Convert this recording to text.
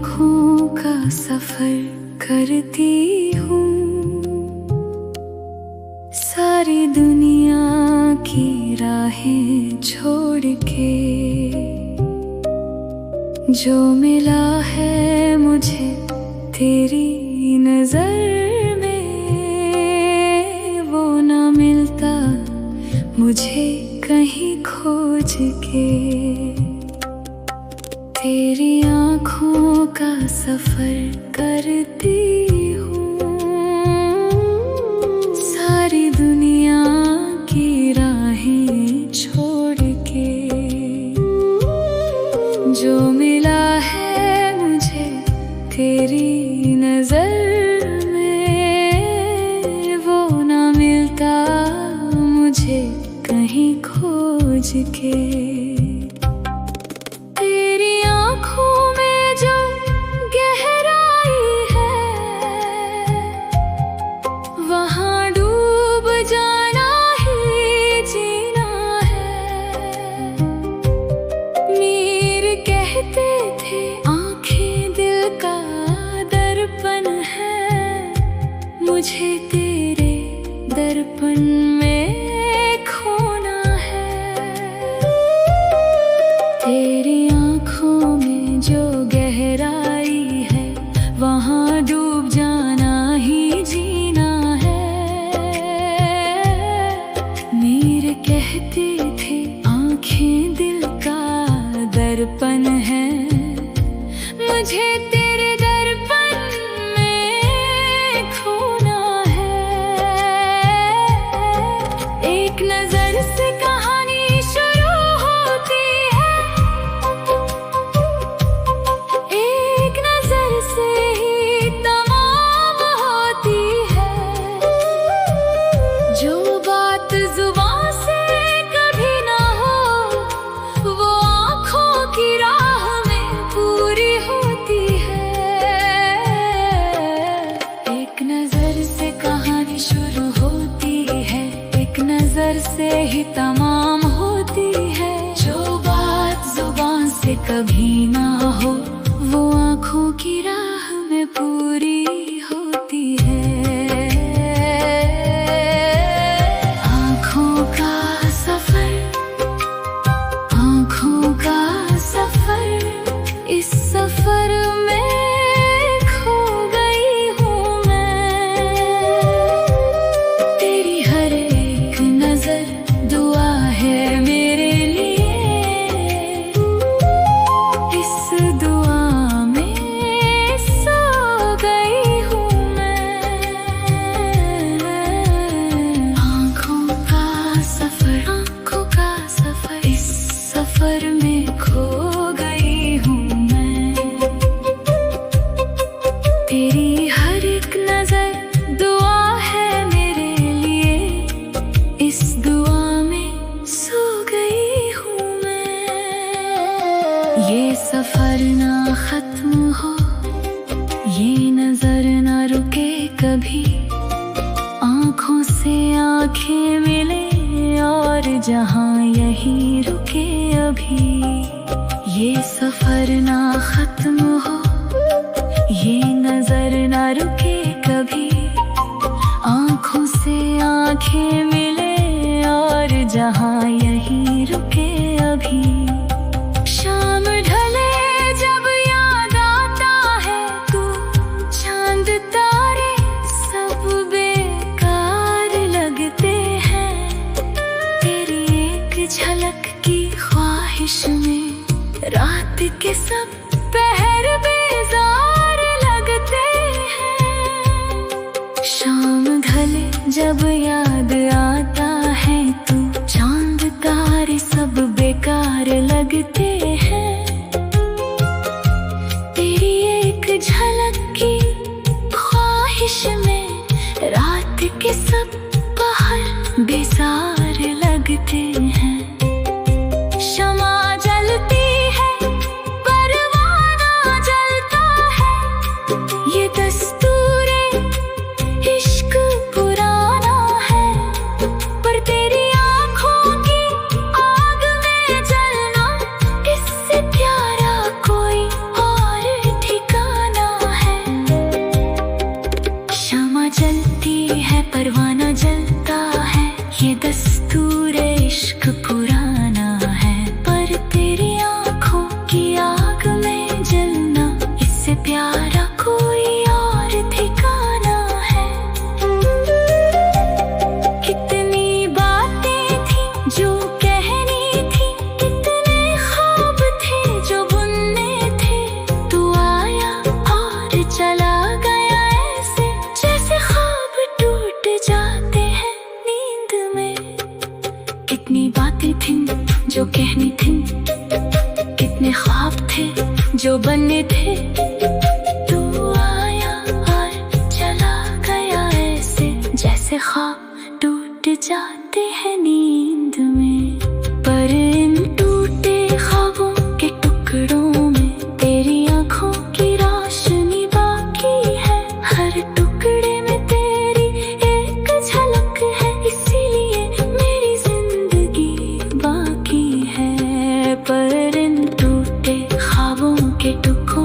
आँखों का सफर करती हूँ, सारी दुनिया की राहें छोड़ के। जो मिला है मुझे तेरी नजर में, वो ना मिलता मुझे कहीं खोज के। तेरी आँखों का सफर करती हूँ, सारी दुनिया की राहें छोड़ के। जो मिला है मुझे तेरी नजर में, वो ना मिलता मुझे कहीं खोज के। तेरी आँखों में जो गहराई है, वहाँ डूब जाना ही जीना है। मीर कहते थे आँखें दिल का दर्पण है, मुझे तेरे दर्पण में खोना है। तेरी आँखों में जो गहराई है, वहाँ डूब जाना ही जीना है। मीर कहते थे आँखें दिल का दर्पण है, मुझे तेरे दर्पण में खोना है। एक नजर से कहानी शुरू होती है, एक नजर से ही तमाम होती है। जो बात जुबान से कभी ना हो, वो आँखों की राह में पूरी होती है। एक नजर से कहानी शुरू होती है, एक नजर से ही तमाम होती है। जो बात जुबान से कभी ना हो, वो आँखों की राह में पूरी होती है। आँखों का सफर, आँखों का सफर, इस सफर में खो गई हूँ मैं। तेरी हर एक नजर दुआ है मेरे लिए, इस दुआ में सो गई हूँ मैं। आँखों का सफर, आँखों का सफर, इस सफर में खो गई हूँ मैं। तेरी हर एक नजर दुआ है मेरे लिए, इस दुआ में सो गई हूँ मैं। ये सफर ना खत्म हो, ये नजर ना रुके कभी, आँखों से आँखें मिले और जहाँ यही रुके अभी। ये सफर ना खत्म हो, ये नजर ना रुके कभी, आँखों से आँखें मिले और जहाँ यही रुके अभी। शाम ढले जब याद आता है तू, चांद तारे सब बेकार लगते हैं। तेरी एक झलक की ख्वाहिश में रात के सब पहर बेजार लगते हैं। शाम ढले जब याद आता है तू, चांद तारे सब बेकार लगते हैं। तेरी एक झलक की ख्वाहिश में रात के सब पहर बेजार लगते हैं। शमा जलती है, परवाना जलता है, ये दस्तूरे इश्क पुराना है। पर तेरी आँखों की आग में जलना थे। तू आया और चला गया ऐसे, जैसे ख्वाब टूट जाते हैं नींद में। पर इन टूटे ख्वाबों के टुकड़ों में तेरी आंखों की रोशनी बाकी है। हर टुकड़े में तेरी एक झलक है, इसीलिए मेरी जिंदगी बाकी है। पर इन टूटे ख्वाबों के टुकड़ों